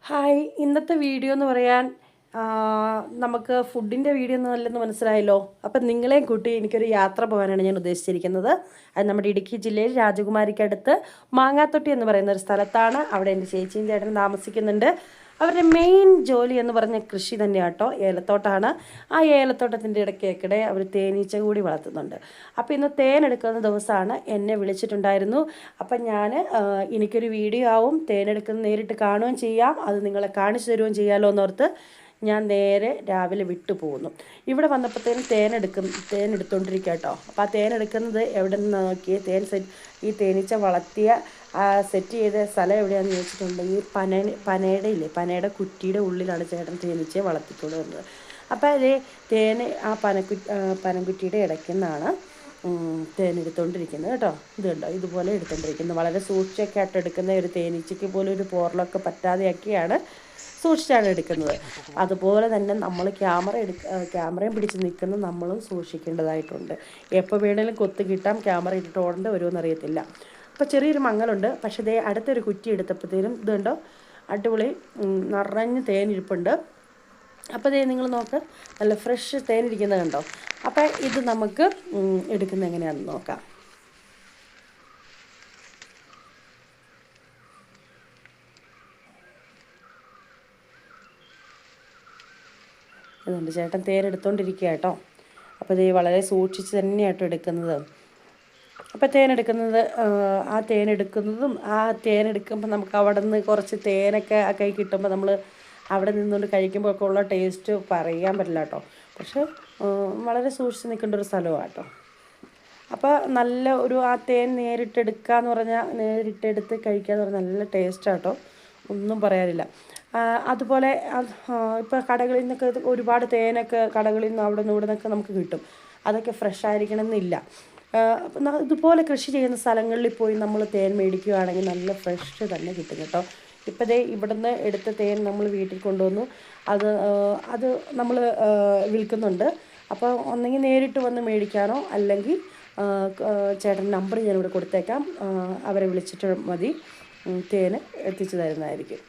Hi ഇന്നത്തെ video എന്ന് പറയാൻ നമുക്ക് ഫുഡിൻ്റെ വീഡിയോ ഒന്നും അല്ലെന്ന് മനസ്സിലായല്ലോ. അപ്പം നിങ്ങളെയും കൂട്ടി എനിക്കൊരു യാത്ര പോകാനാണ് ഞാൻ ഉദ്ദേശിച്ചിരിക്കുന്നത്. അത് നമ്മുടെ ഇടുക്കി ജില്ലയിൽ രാജകുമാരിക്കടുത്ത് മാങ്ങാത്തൊട്ടി എന്ന് പറയുന്ന ഒരു സ്ഥലത്താണ്. അവിടെ എൻ്റെ ചേച്ചിയും ചേട്ടനും താമസിക്കുന്നുണ്ട്. അവരുടെ മെയിൻ ജോലി എന്ന് പറഞ്ഞ കൃഷി തന്നെയാണ് കേട്ടോ, ഏലത്തോട്ടാണ്. ആ ഏലത്തോട്ടത്തിൻ്റെ ഇടയ്ക്കിടെ അവർ തേനീച്ച കൂടി വളർത്തുന്നുണ്ട്. അപ്പോൾ ഇന്ന് തേൻ എടുക്കുന്ന ദിവസമാണ്. എന്നെ വിളിച്ചിട്ടുണ്ടായിരുന്നു. അപ്പം എനിക്കൊരു വീഡിയോ ആവും, തേനെടുക്കുന്ന നേരിട്ട് കാണുകയും ചെയ്യാം, അത് നിങ്ങളെ കാണിച്ചു തരുകയും ചെയ്യാമല്ലോ എന്നോർത്ത് ഞാൻ നേരെ രാവിലെ വിട്ടു പോകുന്നു. ഇവിടെ വന്നപ്പോഴത്തേനും തേനെടുത്തോണ്ടിരിക്കുക കേട്ടോ. അപ്പോൾ ആ തേനെടുക്കുന്നത് എവിടെ നിന്ന് നോക്കിയേ, ഈ തേനീച്ച വളർത്തിയ സെറ്റ് ചെയ്ത സ്ഥലം എവിടെയാണെന്ന് ചോദിച്ചിട്ടുണ്ടെങ്കിൽ പനയുടെ കുറ്റിയുടെ ഉള്ളിലാണ് ചേട്ടൻ തേനീച്ചയെ വളർത്തിക്കൊണ്ട് വരുന്നത്. അപ്പോൾ അതേ ആ പനക്കുറ്റിയുടെ ഇടയ്ക്ക് നിന്നാണ് തേനെടുത്തോണ്ടിരിക്കുന്നത് കേട്ടോ. ഇത് കണ്ടോ, ഇതുപോലെ എടുത്തോണ്ടിരിക്കുന്നത്. വളരെ സൂക്ഷിച്ചൊക്കെ ആയിട്ട് എടുക്കുന്ന ഒരു തേനീച്ചയ്ക്ക് പോലും ഒരു പോറലൊക്കെ പറ്റാതെയൊക്കെയാണ് സൂക്ഷിച്ചാണ് എടുക്കുന്നത്. അതുപോലെ തന്നെ നമ്മൾ ക്യാമറയും പിടിച്ച് നിൽക്കുന്ന നമ്മളും സൂക്ഷിക്കേണ്ടതായിട്ടുണ്ട്. എപ്പോൾ വേണേലും കൊത്ത് കിട്ടാം, ക്യാമറ ഇട്ടിട്ട് ഓടേണ്ടി വരുമെന്ന് അറിയത്തില്ല. അപ്പോൾ ചെറിയൊരു മങ്ങലുണ്ട്. പക്ഷേ ദേ അടുത്തൊരു കുറ്റി എടുത്തപ്പോഴത്തേനും ഇതുണ്ടോ, അടിപൊളി നിറഞ്ഞ് തേനിരിപ്പുണ്ട്. അപ്പോൾ ദേ നിങ്ങൾ നോക്ക്, നല്ല ഫ്രഷ് തേനിരിക്കുന്നത് കണ്ടോ. അപ്പോൾ ഇത് നമുക്ക് എടുക്കുന്നത് എങ്ങനെയാണെന്ന് നോക്കാം. അതുകൊണ്ട് ചേട്ടൻ തേനെടുത്തോണ്ടിരിക്കുക കേട്ടോ. അപ്പോൾ ഇത് വളരെ സൂക്ഷിച്ച് തന്നെയാട്ടോ എടുക്കുന്നത്. അപ്പോൾ ആ തേനെടുക്കുമ്പോൾ നമുക്ക് അവിടെ നിന്ന് കുറച്ച് തേനൊക്കെ കൈ കിട്ടുമ്പോൾ നമ്മൾ അവിടെ നിന്നുകൊണ്ട് കഴിക്കുമ്പോൾ ഒക്കെ ഉള്ള ടേസ്റ്റ് പറയാൻ പറ്റില്ല കേട്ടോ. പക്ഷെ വളരെ സൂക്ഷിച്ച് നിൽക്കേണ്ട ഒരു സ്ഥലമാണ് കേട്ടോ. അപ്പോൾ നല്ല ആ തേൻ നേരിട്ടെടുക്കുക എന്ന് പറഞ്ഞാൽ, നേരിട്ടെടുത്ത് കഴിക്കുക എന്ന് പറഞ്ഞാൽ നല്ല ടേസ്റ്റാണ് കേട്ടോ, ഒന്നും പറയാനില്ല. അതുപോലെ ഇപ്പോൾ കടകളിൽ നിന്നൊക്കെ ഒരുപാട് തേനൊക്കെ കടകളിൽ നിന്ന് അവിടെ നിന്ന് ഇവിടെ നിന്നൊക്കെ നമുക്ക് കിട്ടും. അതൊക്കെ ഫ്രഷ് ആയിരിക്കണം എന്നില്ല. ഇതുപോലെ കൃഷി ചെയ്യുന്ന സ്ഥലങ്ങളിൽ പോയി നമ്മൾ തേൻ മേടിക്കുകയാണെങ്കിൽ നല്ല ഫ്രഷ് തന്നെ കിട്ടും കേട്ടോ. ഇപ്പോൾ ദേ ഇവിടുന്ന് എടുത്ത തേൻ നമ്മൾ വീട്ടിൽ കൊണ്ടുവന്നു. അത് നമ്മൾ വിൽക്കുന്നുണ്ട്. അപ്പോൾ ഒന്നെങ്കിൽ നേരിട്ട് വന്ന് മേടിക്കാനോ അല്ലെങ്കിൽ ചേട്ടൻ നമ്പർ ഞാനിവിടെ കൊടുത്തേക്കാം, അവരെ വിളിച്ചിട്ട് മതി, തേൻ എത്തിച്ചു തരുന്നതായിരിക്കും.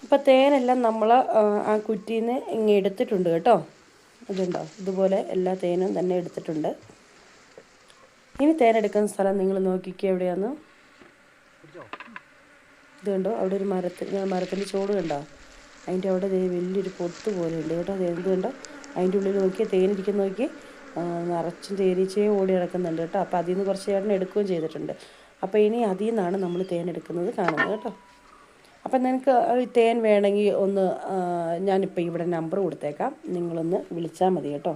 ഇപ്പോൾ തേനെല്ലാം നമ്മൾ ആ കുറ്റിയിൽ നിന്ന് ഇങ്ങനെ എടുത്തിട്ടുണ്ട് കേട്ടോ. അതുണ്ടോ, ഇതുപോലെ എല്ലാ തേനും തന്നെ എടുത്തിട്ടുണ്ട്. ഇനി തേനെടുക്കുന്ന സ്ഥലം നിങ്ങൾ നോക്കിക്കുക എവിടെയാന്ന്. ഇത് കണ്ടോ, അവിടെ ഒരു മരത്തിൻ്റെ ചോട് കണ്ടോ, അതിൻ്റെ അവിടെ വലിയൊരു പൊത്ത് പോലെ ഉണ്ട് കേട്ടോ. അത് എന്ത് കണ്ടോ, അതിൻ്റെ ഉള്ളിൽ നോക്കിയാൽ തേനിരിക്കുന്ന നോക്കി നിറച്ചും തേനീച്ചയും ഓടി നടക്കുന്നുണ്ട് കേട്ടോ. അപ്പോൾ അതിൽ നിന്ന് കുറച്ച് ചേട്ടൻ എടുക്കുകയും ചെയ്തിട്ടുണ്ട്. അപ്പോൾ ഇനി അതിൽ നിന്നാണ് നമ്മൾ തേനെടുക്കുന്നത് കാണുന്നത് കേട്ടോ. അപ്പം നിനക്ക് തേൻ വേണമെങ്കിൽ ഞാനിപ്പോൾ ഇവിടെ നമ്പർ കൊടുത്തേക്കാം, നിങ്ങളൊന്ന് വിളിച്ചാൽ മതി കേട്ടോ.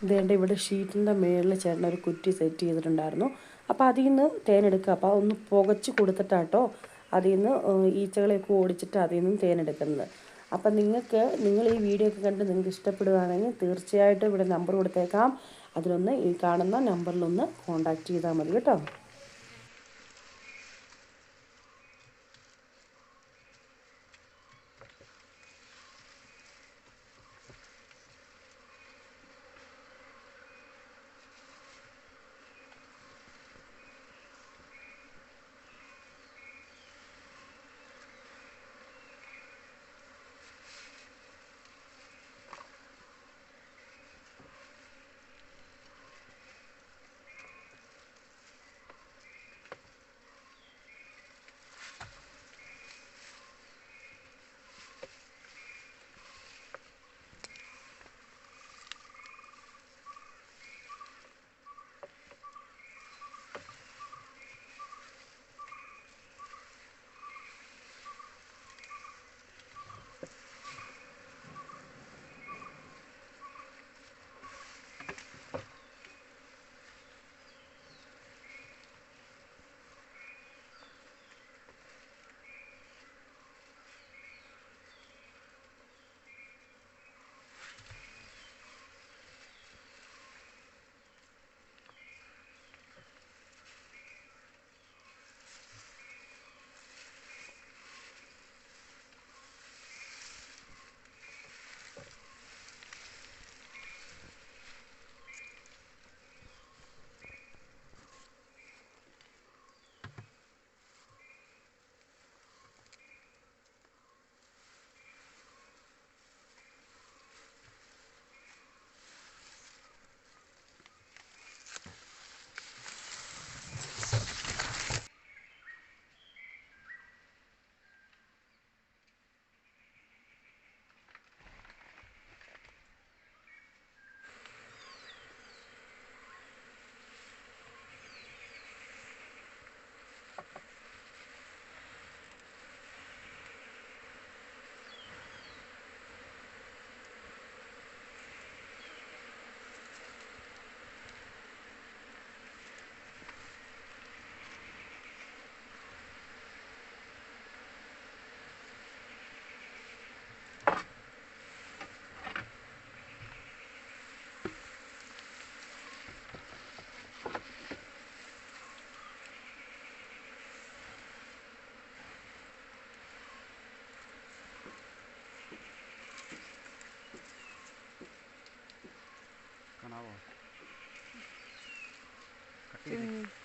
ഇതേണ്ട ഇവിടെ ഷീറ്റിൻ്റെ മേളിൽ ചേട്ടൻ ഒരു കുറ്റി സെറ്റ് ചെയ്തിട്ടുണ്ടായിരുന്നു. അപ്പോൾ അതിൽ നിന്ന് തേനെടുക്കുക. അപ്പോൾ ഒന്ന് പുകച്ച് കൊടുത്തിട്ടാട്ടോ അതിൽ നിന്ന് ഈച്ചകളെയൊക്കെ ഓടിച്ചിട്ട് അതിൽ നിന്നും തേനെടുക്കുന്നത്. അപ്പം നിങ്ങൾ ഈ വീഡിയോ ഒക്കെ കണ്ട് നിങ്ങൾക്ക് ഇഷ്ടപ്പെടുകയാണെങ്കിൽ തീർച്ചയായിട്ടും ഇവിടെ നമ്പർ കൊടുത്തേക്കാം. അതിലൊന്ന് ഈ കാണുന്ന നമ്പറിലൊന്ന് കോൺടാക്റ്റ് ചെയ്താൽ മതി കേട്ടോ. കാണാവോ? കട്ട് ചെയ്ത്